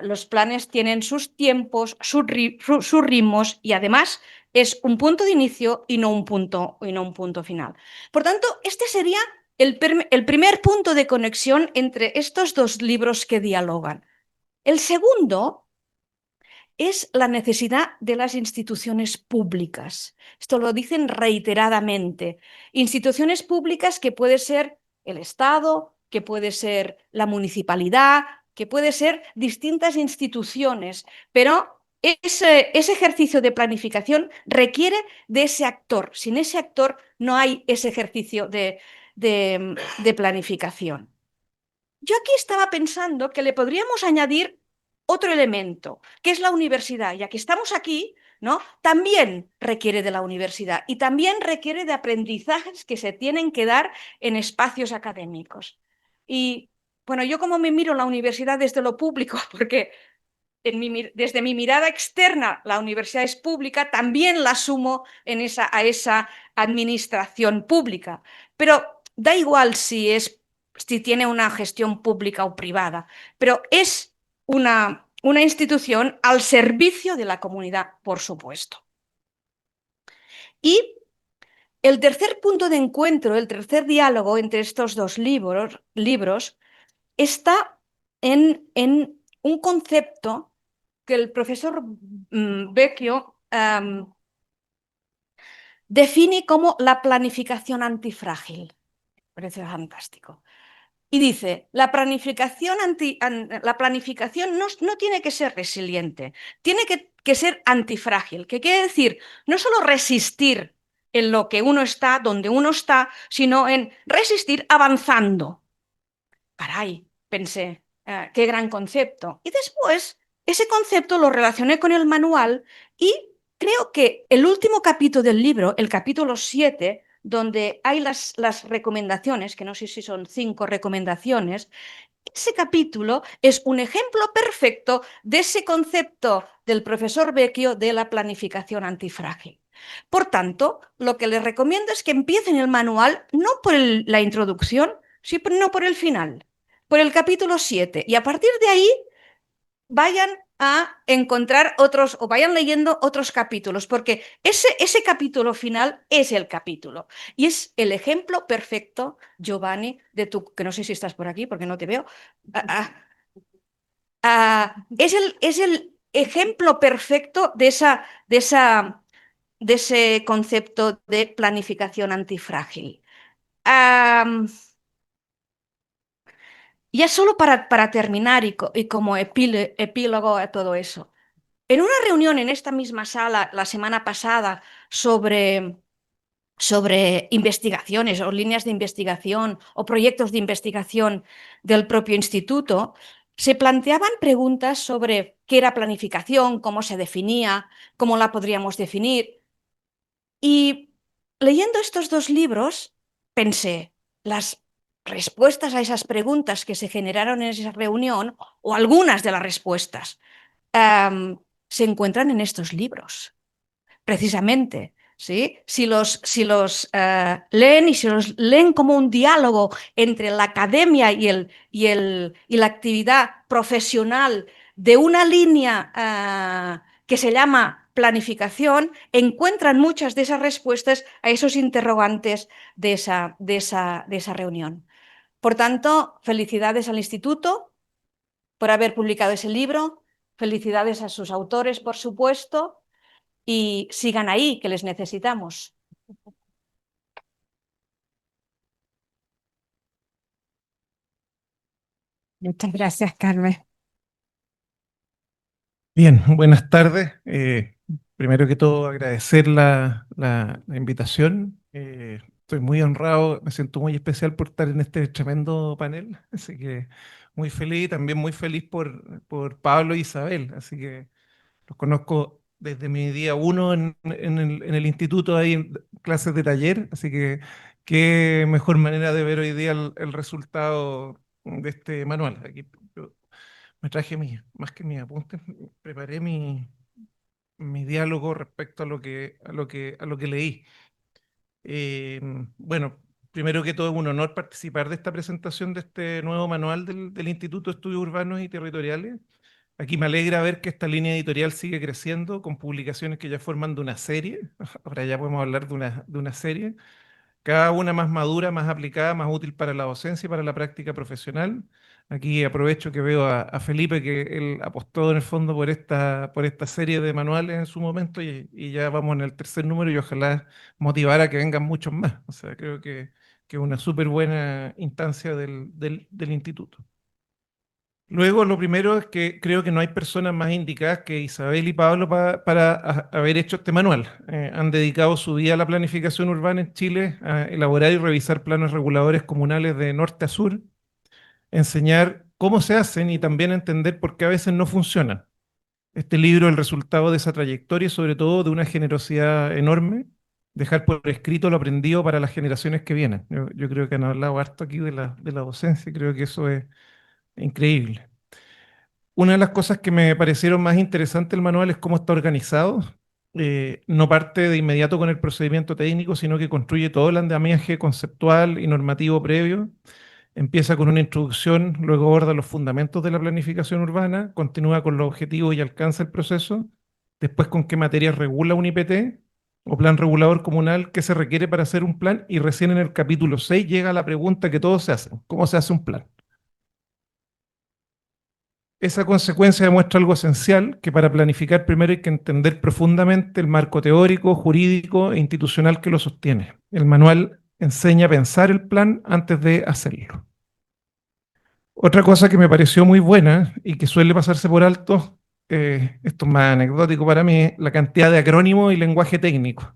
Los planes tienen sus tiempos, sus ritmos y además es un punto de inicio y no un punto final. Por tanto, este sería el primer punto de conexión entre estos dos libros que dialogan. El segundo es la necesidad de las instituciones públicas. Esto lo dicen reiteradamente. Instituciones públicas que puede ser el Estado, que puede ser la municipalidad, que puede ser distintas instituciones, pero ese ejercicio de planificación requiere de ese actor. Sin ese actor no hay ese ejercicio de planificación. Yo aquí estaba pensando que le podríamos añadir otro elemento, que es la universidad. Ya que estamos aquí, ¿no? También requiere de la universidad y también requiere de aprendizajes que se tienen que dar en espacios académicos. Y bueno, yo como me miro la universidad desde lo público, porque desde mi mirada externa la universidad es pública, también la sumo a esa administración pública. Pero da igual si tiene una gestión pública o privada, pero es una institución al servicio de la comunidad, por supuesto. Y el tercer punto de encuentro, el tercer diálogo entre estos dos libros está en un concepto que el profesor Vecchio define como la planificación antifrágil. Me parece fantástico. Y dice, la planificación no tiene que ser resiliente, tiene que ser antifrágil, que quiere decir no solo resistir en lo que uno está, donde uno está, sino en resistir avanzando. Caray, pensé, qué gran concepto. Y después ese concepto lo relacioné con el manual y creo que el último capítulo del libro, el capítulo 7, donde hay las recomendaciones, que no sé si son 5 recomendaciones, ese capítulo es un ejemplo perfecto de ese concepto del profesor Vecchio de la planificación antifrágil. Por tanto, lo que les recomiendo es que empiecen el manual no por la introducción, sino por el final, por el capítulo 7, y a partir de ahí vayan a encontrar otros o vayan leyendo otros capítulos, porque ese capítulo final es el capítulo y es el ejemplo perfecto, Giovanni, que no sé si estás por aquí porque no te veo, es el ejemplo perfecto de ese concepto de planificación antifrágil. Am, ya solo para terminar y como epílogo a todo eso. En una reunión en esta misma sala la semana pasada sobre investigaciones o líneas de investigación o proyectos de investigación del propio instituto, se planteaban preguntas sobre qué era planificación, cómo se definía, cómo la podríamos definir. Y leyendo estos dos libros, pensé, las respuestas a esas preguntas que se generaron en esa reunión, o algunas de las respuestas, se encuentran en estos libros precisamente, ¿sí? Si los leen y si los leen como un diálogo entre la academia y la actividad profesional de una línea que se llama planificación, encuentran muchas de esas respuestas a esos interrogantes de esa reunión. Por tanto, felicidades al instituto por haber publicado ese libro, felicidades a sus autores, por supuesto, y sigan ahí, que les necesitamos. Muchas gracias, Carmen. Bien, buenas tardes. Primero que todo, agradecer la invitación. Estoy muy honrado, me siento muy especial por estar en este tremendo panel, así que muy feliz, también muy feliz por Pablo e Isabel, así que los conozco desde mi día uno en el instituto, ahí en clases de taller, así que qué mejor manera de ver hoy día el resultado de este manual. Aquí yo me traje más que mis apuntes, preparé mi diálogo respecto a lo que leí. Eh, bueno, primero que todo es un honor participar de esta presentación de este nuevo manual del Instituto de Estudios Urbanos y Territoriales. Aquí me alegra ver que esta línea editorial sigue creciendo con publicaciones que ya forman de una serie. Ahora ya podemos hablar de una serie, cada una más madura, más aplicada, más útil para la docencia y para la práctica profesional. Aquí aprovecho que veo a Felipe, que él apostó en el fondo por esta serie de manuales en su momento y ya vamos en el tercer número y ojalá motivar a que vengan muchos más. O sea, creo que es una súper buena instancia del instituto. Luego, lo primero es que creo que no hay personas más indicadas que Isabel y Pablo para haber hecho este manual. Han dedicado su vida a la planificación urbana en Chile, a elaborar y revisar planos reguladores comunales de norte a sur, enseñar cómo se hacen y también entender por qué a veces no funcionan. Este libro es el resultado de esa trayectoria y sobre todo de una generosidad enorme, dejar por escrito lo aprendido para las generaciones que vienen. Yo creo que han hablado harto aquí de la docencia, creo que eso es increíble. Una de las cosas que me parecieron más interesantes del manual es cómo está organizado. No parte de inmediato con el procedimiento técnico, sino que construye todo el andamiaje conceptual y normativo previo. Empieza con una introducción, luego aborda los fundamentos de la planificación urbana, continúa con los objetivos y alcanza el proceso, después con qué materias regula un IPT o plan regulador comunal, qué se requiere para hacer un plan, y recién en el capítulo 6 llega la pregunta que todos se hacen: ¿cómo se hace un plan? Esa consecuencia demuestra algo esencial, que para planificar primero hay que entender profundamente el marco teórico, jurídico e institucional que lo sostiene. El manual enseña a pensar el plan antes de hacerlo. Otra cosa que me pareció muy buena y que suele pasarse por alto, esto es más anecdótico para mí, es la cantidad de acrónimos y lenguaje técnico.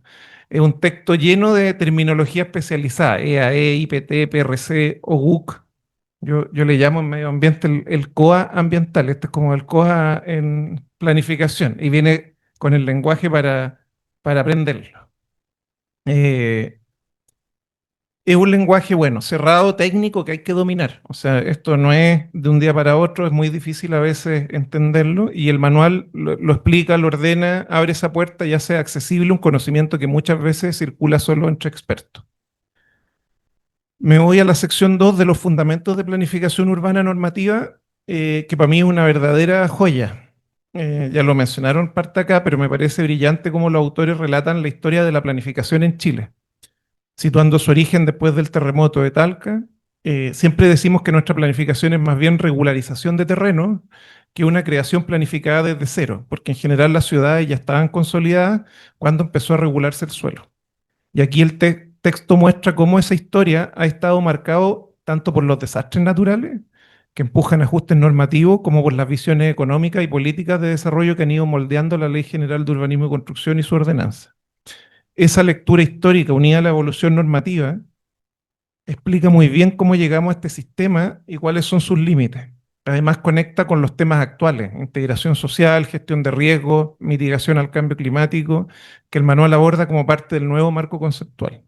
Es un texto lleno de terminología especializada: EAE, IPT, PRC, OGUC. Yo le llamo en medio ambiente el COA ambiental. Este es como el COA en planificación y viene con el lenguaje para aprenderlo. Es un lenguaje, bueno, cerrado, técnico, que hay que dominar. O sea, esto no es de un día para otro, es muy difícil a veces entenderlo, y el manual lo explica, lo ordena, abre esa puerta y hace accesible un conocimiento que muchas veces circula solo entre expertos. Me voy a la sección 2 de los fundamentos de planificación urbana normativa, que para mí es una verdadera joya. Ya lo mencionaron parte acá, pero me parece brillante cómo los autores relatan la historia de la planificación en Chile, situando su origen después del terremoto de Talca. Siempre decimos que nuestra planificación es más bien regularización de terreno que una creación planificada desde cero, porque en general las ciudades ya estaban consolidadas cuando empezó a regularse el suelo. Y aquí el texto muestra cómo esa historia ha estado marcado tanto por los desastres naturales, que empujan ajustes normativos, como por las visiones económicas y políticas de desarrollo que han ido moldeando la Ley General de Urbanismo y Construcción y su ordenanza. Esa lectura histórica unida a la evolución normativa explica muy bien cómo llegamos a este sistema y cuáles son sus límites. Además, conecta con los temas actuales: integración social, gestión de riesgos, mitigación al cambio climático, que el manual aborda como parte del nuevo marco conceptual.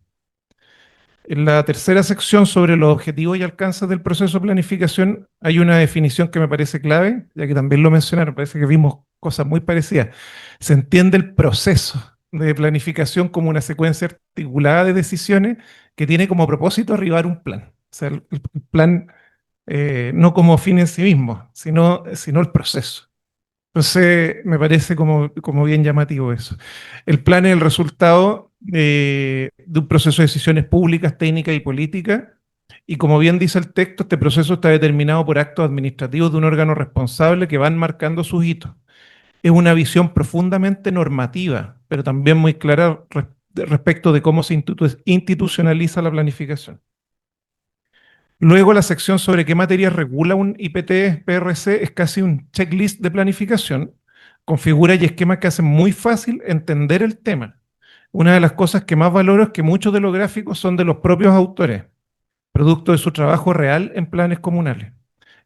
En la tercera sección, sobre los objetivos y alcances del proceso de planificación, hay una definición que me parece clave, ya que también lo mencionaron, parece que vimos cosas muy parecidas. Se entiende el proceso de planificación como una secuencia articulada de decisiones que tiene como propósito arribar a un plan. O sea, el plan no como fin en sí mismo, sino el proceso. Entonces, me parece como bien llamativo eso. El plan es el resultado de un proceso de decisiones públicas, técnicas y políticas, y como bien dice el texto, este proceso está determinado por actos administrativos de un órgano responsable que van marcando sus hitos. Es una visión profundamente normativa, pero también muy clara respecto de cómo se institucionaliza la planificación. Luego, la sección sobre qué materias regula un IPT-PRC es casi un checklist de planificación, con figuras y esquemas que hacen muy fácil entender el tema. Una de las cosas que más valoro es que muchos de los gráficos son de los propios autores, producto de su trabajo real en planes comunales.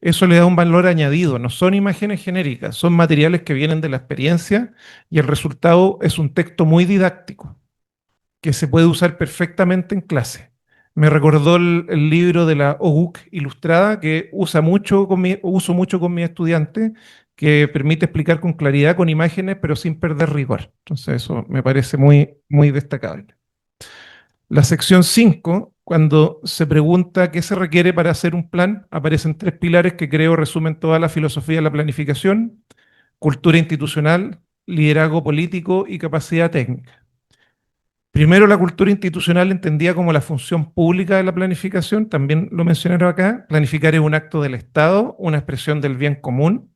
Eso le da un valor añadido, no son imágenes genéricas, son materiales que vienen de la experiencia, y el resultado es un texto muy didáctico, que se puede usar perfectamente en clase. Me recordó el libro de la OUC Ilustrada, que uso mucho con mis estudiantes, que permite explicar con claridad, con imágenes, pero sin perder rigor. Entonces eso me parece muy, muy destacable. La sección 5, cuando se pregunta qué se requiere para hacer un plan, aparecen 3 pilares que creo resumen toda la filosofía de la planificación: cultura institucional, liderazgo político y capacidad técnica. Primero, la cultura institucional entendida como la función pública de la planificación, también lo mencionaron acá. Planificar es un acto del Estado, una expresión del bien común.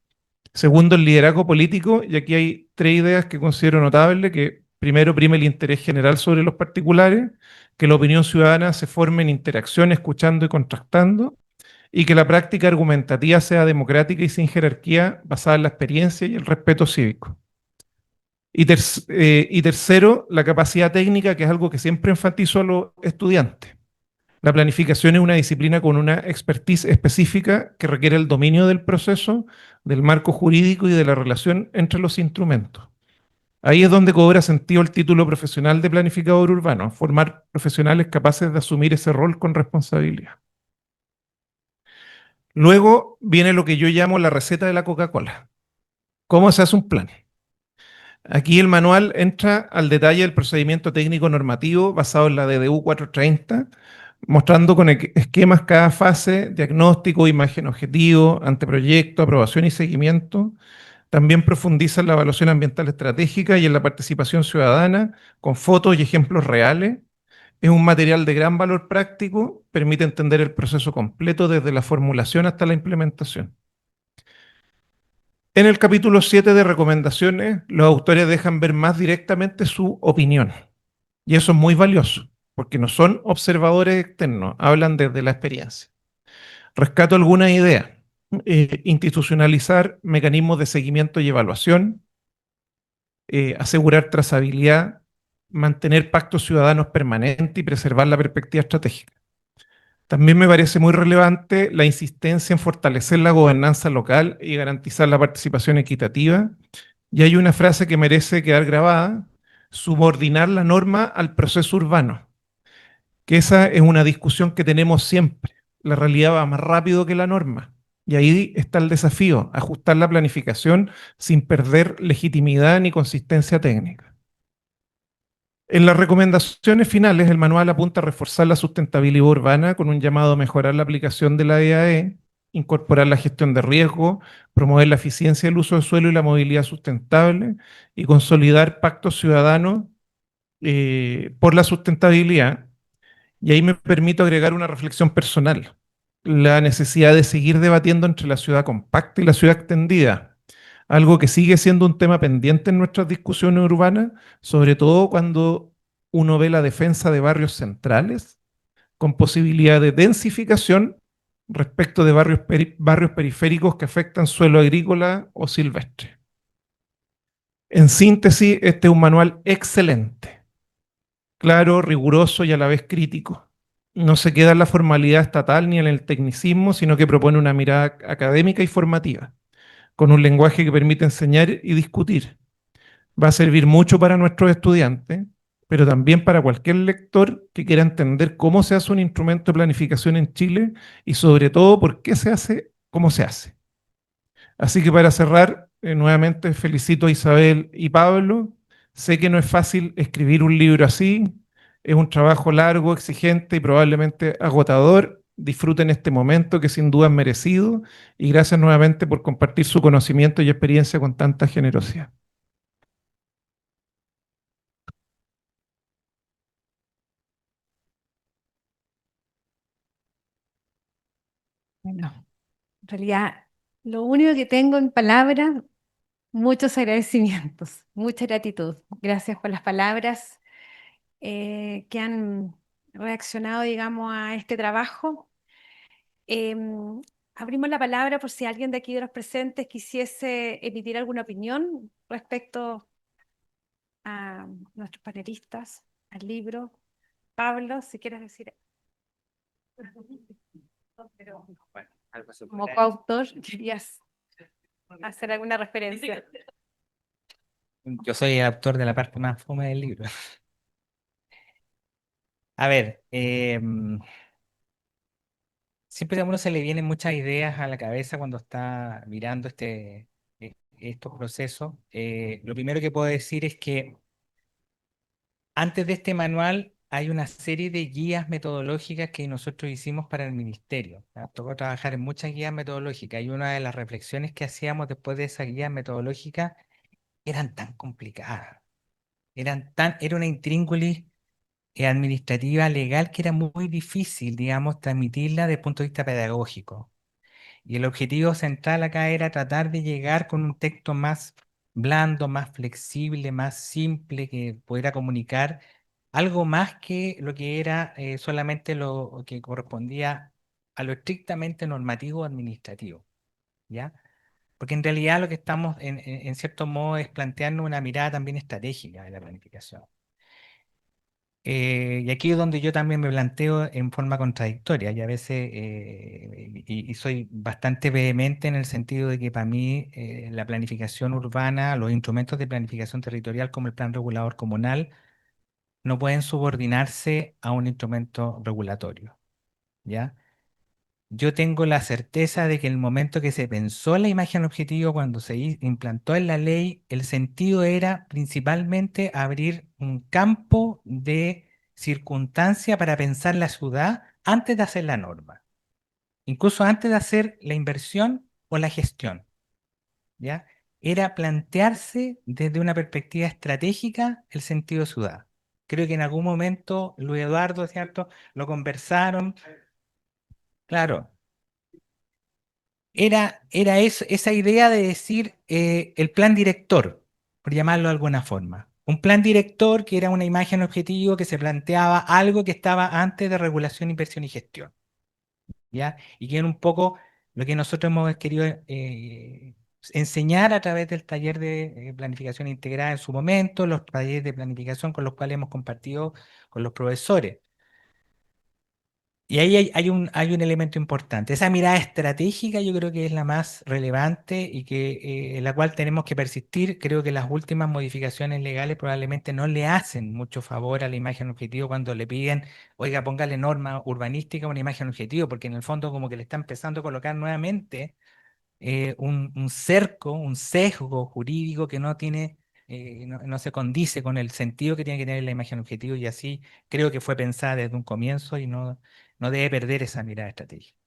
Segundo, el liderazgo político, y aquí hay 3 ideas que considero notables: que primero, prime el interés general sobre los particulares, que la opinión ciudadana se forme en interacción, escuchando y contrastando, y que la práctica argumentativa sea democrática y sin jerarquía, basada en la experiencia y el respeto cívico. Y tercero, la capacidad técnica, que es algo que siempre enfatizo a los estudiantes. La planificación es una disciplina con una expertise específica que requiere el dominio del proceso, del marco jurídico y de la relación entre los instrumentos. Ahí es donde cobra sentido el título profesional de planificador urbano: formar profesionales capaces de asumir ese rol con responsabilidad. Luego viene lo que yo llamo la receta de la Coca-Cola. ¿Cómo se hace un plan? Aquí el manual entra al detalle del procedimiento técnico normativo basado en la DDU 430, mostrando con esquemas cada fase: diagnóstico, imagen objetivo, anteproyecto, aprobación y seguimiento. También profundiza en la evaluación ambiental estratégica y en la participación ciudadana, con fotos y ejemplos reales. Es un material de gran valor práctico, permite entender el proceso completo desde la formulación hasta la implementación. En el capítulo 7 de recomendaciones, los autores dejan ver más directamente su opinión. Y eso es muy valioso, porque no son observadores externos, hablan desde la experiencia. Rescato algunas ideas: institucionalizar mecanismos de seguimiento y evaluación, asegurar trazabilidad, mantener pactos ciudadanos permanentes y preservar la perspectiva estratégica. También me parece muy relevante la insistencia en fortalecer la gobernanza local y garantizar la participación equitativa. Y hay una frase que merece quedar grabada: subordinar la norma al proceso urbano. Que esa es una discusión que tenemos siempre. La realidad va más rápido que la norma. Y ahí está el desafío: ajustar la planificación sin perder legitimidad ni consistencia técnica. En las recomendaciones finales, el manual apunta a reforzar la sustentabilidad urbana con un llamado a mejorar la aplicación de la EAE, incorporar la gestión de riesgo, promover la eficiencia del uso del suelo y la movilidad sustentable, y consolidar pactos ciudadanos por la sustentabilidad. Y ahí me permito agregar una reflexión personal: la necesidad de seguir debatiendo entre la ciudad compacta y la ciudad extendida, algo que sigue siendo un tema pendiente en nuestras discusiones urbanas, sobre todo cuando uno ve la defensa de barrios centrales con posibilidad de densificación respecto de barrios periféricos que afectan suelo agrícola o silvestre. En síntesis, este es un manual excelente, claro, riguroso y a la vez crítico. No se queda en la formalidad estatal ni en el tecnicismo, sino que propone una mirada académica y formativa, con un lenguaje que permite enseñar y discutir. Va a servir mucho para nuestros estudiantes, pero también para cualquier lector que quiera entender cómo se hace un instrumento de planificación en Chile y sobre todo por qué se hace como se hace. Así que para cerrar, nuevamente felicito a Isabel y Pablo. Sé que no es fácil escribir un libro así, es un trabajo largo, exigente y probablemente agotador. Disfruten este momento que sin duda es merecido y gracias nuevamente por compartir su conocimiento y experiencia con tanta generosidad. Bueno, en realidad, lo único que tengo en palabras, muchos agradecimientos, mucha gratitud. Gracias por las palabras que han reaccionado, digamos, a este trabajo. Em, Abrimos la palabra por si alguien de aquí de los presentes quisiese emitir alguna opinión respecto a nuestros panelistas, al libro. Pablo, si quieres decir. Pero Bueno, algo se como puede- coautor, querías hacer alguna referencia. Yo soy el autor de la parte más fome del libro. A ver, siempre a uno se le vienen muchas ideas a la cabeza cuando está mirando estos procesos. Lo primero que puedo decir es que antes de este manual hay una serie de guías metodológicas que nosotros hicimos para el ministerio. Nos tocó trabajar en muchas guías metodológicas y una de las reflexiones que hacíamos después de esas guías metodológicas eran tan complicadas, era una intríngulis administrativa legal que era muy difícil, digamos, transmitirla desde el punto de vista pedagógico. Y el objetivo central acá era tratar de llegar con un texto más blando, más flexible, más simple, que pudiera comunicar algo más que lo que era solamente lo que correspondía a lo estrictamente normativo administrativo, ¿ya? Porque en realidad lo que estamos en cierto modo es plantearnos una mirada también estratégica de la planificación. Y aquí es donde yo también me planteo en forma contradictoria y a veces y soy bastante vehemente en el sentido de que para mí la planificación urbana, los instrumentos de planificación territorial como el plan regulador comunal no pueden subordinarse a un instrumento regulatorio, ¿ya? Yo tengo la certeza de que el momento que se pensó la imagen objetivo, cuando se implantó en la ley, el sentido era principalmente abrir un campo de circunstancia para pensar la ciudad antes de hacer la norma, incluso antes de hacer la inversión o la gestión, ¿ya? Era plantearse desde una perspectiva estratégica el sentido de ciudad. Creo que en algún momento Luis Eduardo, ¿cierto? Lo conversaron. Claro, esa idea de decir el plan director, por llamarlo de alguna forma. Un plan director que era una imagen objetivo que se planteaba algo que estaba antes de regulación, inversión y gestión, ¿ya? Y que era un poco lo que nosotros hemos querido enseñar a través del taller de planificación integrada en su momento, los talleres de planificación con los cuales hemos compartido con los profesores. Y ahí hay un elemento importante. Esa mirada estratégica yo creo que es la más relevante y en la cual tenemos que persistir. Creo que las últimas modificaciones legales probablemente no le hacen mucho favor a la imagen objetivo cuando le piden, oiga, póngale norma urbanística a una imagen objetivo, porque en el fondo como que le está empezando a colocar nuevamente un cerco, un sesgo jurídico que no tiene, no se condice con el sentido que tiene que tener la imagen objetivo y así creo que fue pensada desde un comienzo y no debe perder esa mirada estratégica.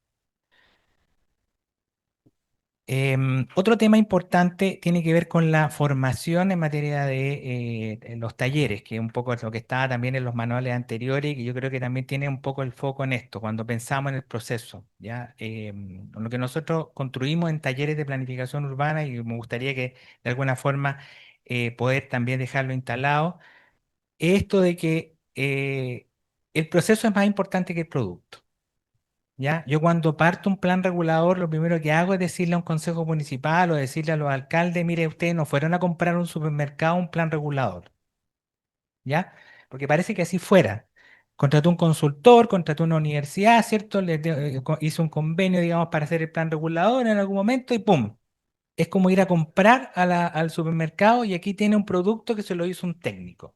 Otro tema importante tiene que ver con la formación en materia de los talleres, que un poco es lo que estaba también en los manuales anteriores y que yo creo que también tiene un poco el foco en esto, cuando pensamos en el proceso, ¿ya? Lo que nosotros construimos en talleres de planificación urbana y me gustaría que de alguna forma poder también dejarlo instalado, es esto de que el proceso es más importante que el producto. ¿Ya? Yo cuando parto un plan regulador, lo primero que hago es decirle a un consejo municipal o decirle a los alcaldes, mire, ustedes no fueron a comprar a un supermercado un plan regulador, ¿ya? Porque parece que así fuera. Contrató un consultor, contrató una universidad, ¿cierto? Hizo un convenio, digamos, para hacer el plan regulador en algún momento y ¡pum! Es como ir a comprar al supermercado y aquí tiene un producto que se lo hizo un técnico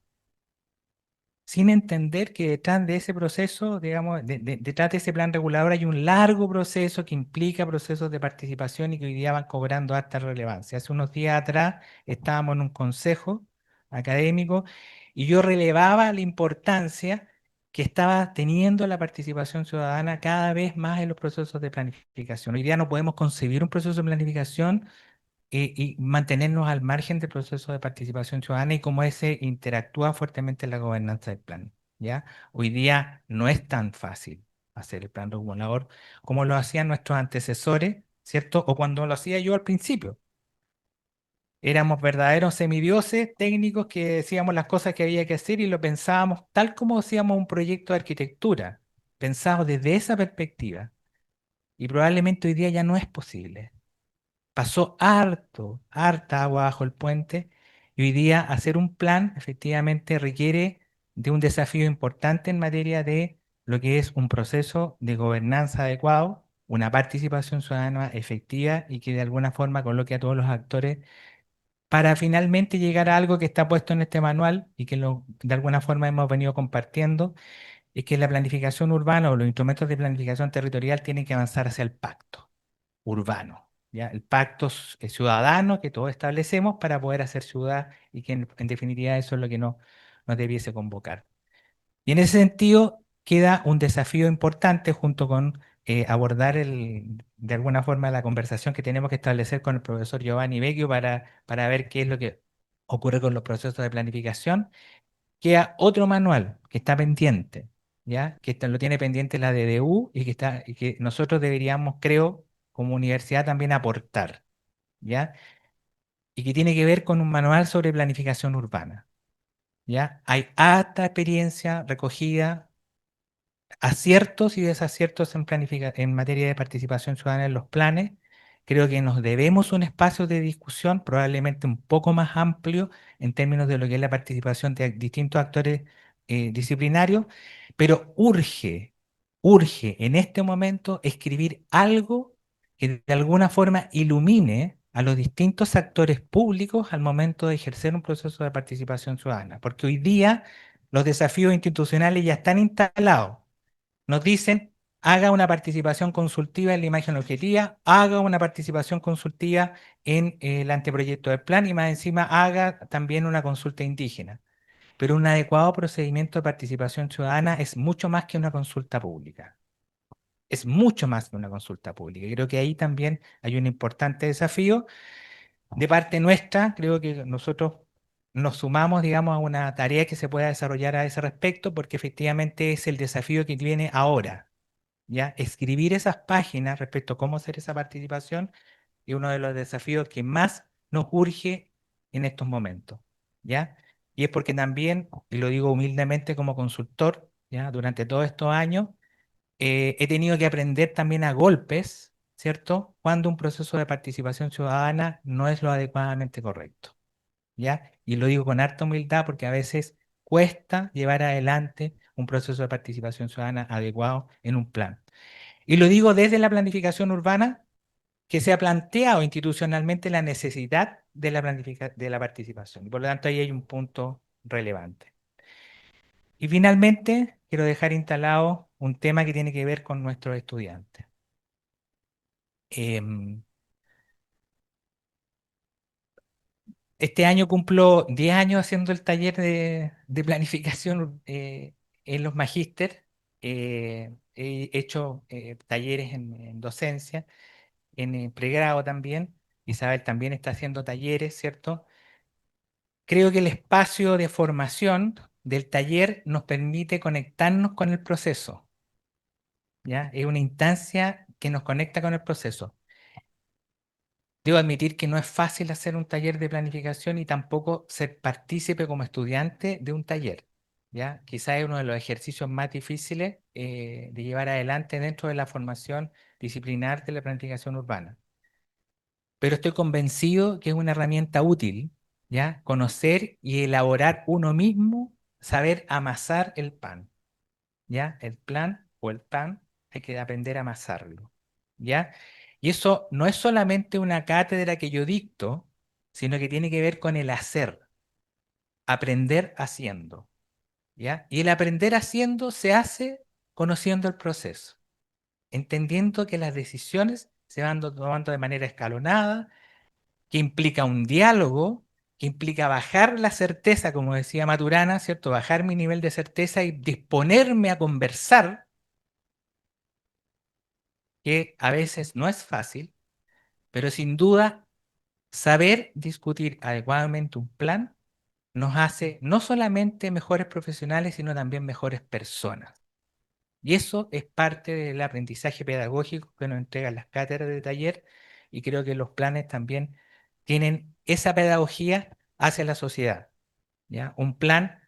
sin entender que detrás de ese proceso, digamos, detrás de ese plan regulador hay un largo proceso que implica procesos de participación y que hoy día van cobrando alta relevancia. Hace unos días atrás estábamos en un consejo académico y yo relevaba la importancia que estaba teniendo la participación ciudadana cada vez más en los procesos de planificación. Hoy día no podemos concebir un proceso de planificación y mantenernos al margen del proceso de participación ciudadana y cómo ese interactúa fuertemente en la gobernanza del plan, ¿ya? Hoy día no es tan fácil hacer el plan regulador como lo hacían nuestros antecesores, ¿cierto? O cuando lo hacía yo al principio. Éramos verdaderos semidioses técnicos que decíamos las cosas que había que hacer y lo pensábamos tal como hacíamos un proyecto de arquitectura, pensado desde esa perspectiva. Y probablemente hoy día ya no es posible. Pasó harta agua bajo el puente y hoy día hacer un plan efectivamente requiere de un desafío importante en materia de lo que es un proceso de gobernanza adecuado, una participación ciudadana efectiva y que de alguna forma coloque a todos los actores para finalmente llegar a algo que está puesto en este manual y que de alguna forma hemos venido compartiendo, es que la planificación urbana o los instrumentos de planificación territorial tienen que avanzar hacia el pacto urbano, ¿ya? El pacto ciudadano que todos establecemos para poder hacer ciudad y que en definitiva eso es lo que nos debiese convocar. Y en ese sentido queda un desafío importante junto con abordar de alguna forma la conversación que tenemos que establecer con el profesor Giovanni Vecchio para ver qué es lo que ocurre con los procesos de planificación. Queda otro manual que está pendiente, ¿ya? Que lo tiene pendiente la DDU y que nosotros deberíamos, creo, como universidad también aportar, ¿ya? Y que tiene que ver con un manual sobre planificación urbana, ¿ya? Hay harta experiencia recogida, aciertos y desaciertos en materia de participación ciudadana en los planes. Creo que nos debemos un espacio de discusión probablemente un poco más amplio en términos de lo que es la participación de distintos actores disciplinarios, pero urge en este momento escribir algo que de alguna forma ilumine a los distintos actores públicos al momento de ejercer un proceso de participación ciudadana, porque hoy día los desafíos institucionales ya están instalados. Nos dicen, haga una participación consultiva en la imagen objetiva, haga una participación consultiva en el anteproyecto del plan y más encima haga también una consulta indígena. Pero un adecuado procedimiento de participación ciudadana es mucho más que una consulta pública. Es mucho más que una consulta pública. Creo que ahí también hay un importante desafío. De parte nuestra, creo que nosotros nos sumamos, digamos, a una tarea que se pueda desarrollar a ese respecto, porque efectivamente es el desafío que viene ahora. ¿Ya? Escribir esas páginas respecto a cómo hacer esa participación es uno de los desafíos que más nos urge en estos momentos, ¿ya? Y es porque también, y lo digo humildemente como consultor, ¿ya? Durante todos estos años, he tenido que aprender también a golpes, ¿cierto? Cuando un proceso de participación ciudadana no es lo adecuadamente correcto, ¿ya? Y lo digo con harta humildad porque a veces cuesta llevar adelante un proceso de participación ciudadana adecuado en un plan. Y lo digo desde la planificación urbana, que se ha planteado institucionalmente la necesidad de de la participación. Y por lo tanto, ahí hay un punto relevante. Y finalmente, quiero dejar instalado un tema que tiene que ver con nuestros estudiantes. Em, este año cumplo 10 años haciendo el taller de planificación en los magíster. He hecho talleres en docencia en el pregrado también. Isabel también está haciendo talleres, ¿cierto? Creo que el espacio de formación del taller nos permite conectarnos con el proceso, ¿ya? Es una instancia que nos conecta con el proceso. Debo admitir que no es fácil hacer un taller de planificación y tampoco ser partícipe como estudiante de un taller. ¿ya? Quizás es uno de los ejercicios más difíciles de llevar adelante dentro de la formación disciplinar de la planificación urbana. Pero estoy convencido que es una herramienta útil, ¿ya? Conocer y elaborar uno mismo, saber amasar el pan, ¿ya? El plan o el pan hay que aprender a amasarlo, ¿ya? Y eso no es solamente una cátedra que yo dicto, sino que tiene que ver con el hacer, aprender haciendo, ¿ya? Y el aprender haciendo se hace conociendo el proceso, entendiendo que las decisiones se van tomando de manera escalonada, que implica un diálogo, que implica bajar la certeza, como decía Maturana, ¿cierto? Bajar mi nivel de certeza y disponerme a conversar, que a veces no es fácil, pero sin duda saber discutir adecuadamente un plan nos hace no solamente mejores profesionales, sino también mejores personas. Y eso es parte del aprendizaje pedagógico que nos entregan las cátedras de taller, y creo que los planes también tienen esa pedagogía hacia la sociedad, ¿ya? Un plan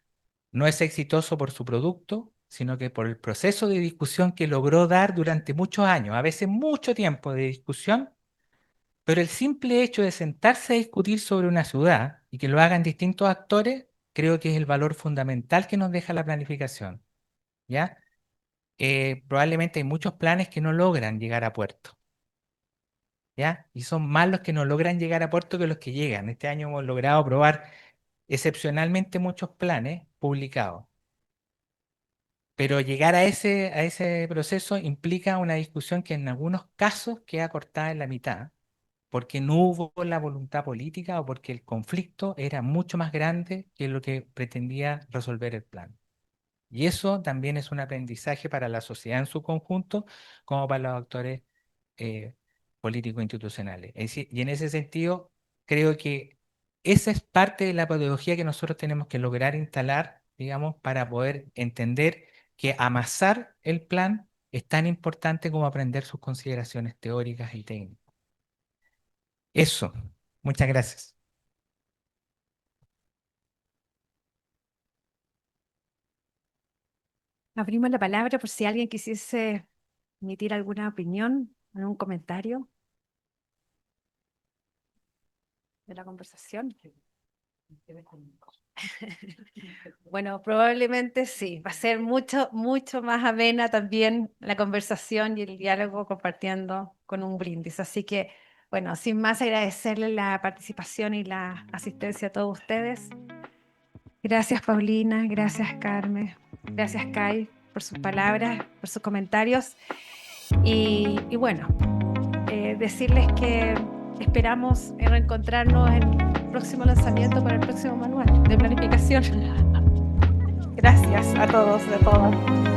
no es exitoso por su producto, sino que por el proceso de discusión que logró dar durante muchos años, a veces mucho tiempo de discusión, pero el simple hecho de sentarse a discutir sobre una ciudad y que lo hagan distintos actores, creo que es el valor fundamental que nos deja la planificación, ¿ya? Probablemente hay muchos planes que no logran llegar a puerto, ¿ya? Y son más los que no logran llegar a puerto que los que llegan. Este año hemos logrado aprobar excepcionalmente muchos planes publicados, pero llegar a ese proceso implica una discusión que en algunos casos queda cortada en la mitad, porque no hubo la voluntad política o porque el conflicto era mucho más grande que lo que pretendía resolver el plan. Y eso también es un aprendizaje para la sociedad en su conjunto, como para los actores políticos institucionales. Es decir, y en ese sentido, creo que esa es parte de la pedagogía que nosotros tenemos que lograr instalar, digamos, para poder entender que amasar el plan es tan importante como aprender sus consideraciones teóricas y técnicas. Eso. Muchas gracias. Abrimos la palabra por si alguien quisiese emitir alguna opinión, algún comentario de la conversación. Bueno, probablemente sí, va a ser mucho, mucho más amena también la conversación y el diálogo compartiendo con un brindis. Así que, bueno, sin más agradecerle la participación y la asistencia a todos ustedes. Gracias, Paulina, gracias, Carmen, gracias, Kai, por sus palabras, por sus comentarios. Y bueno, decirles que esperamos reencontrarnos en el próximo lanzamiento para el próximo manual de planificación. Gracias a todos, a todas.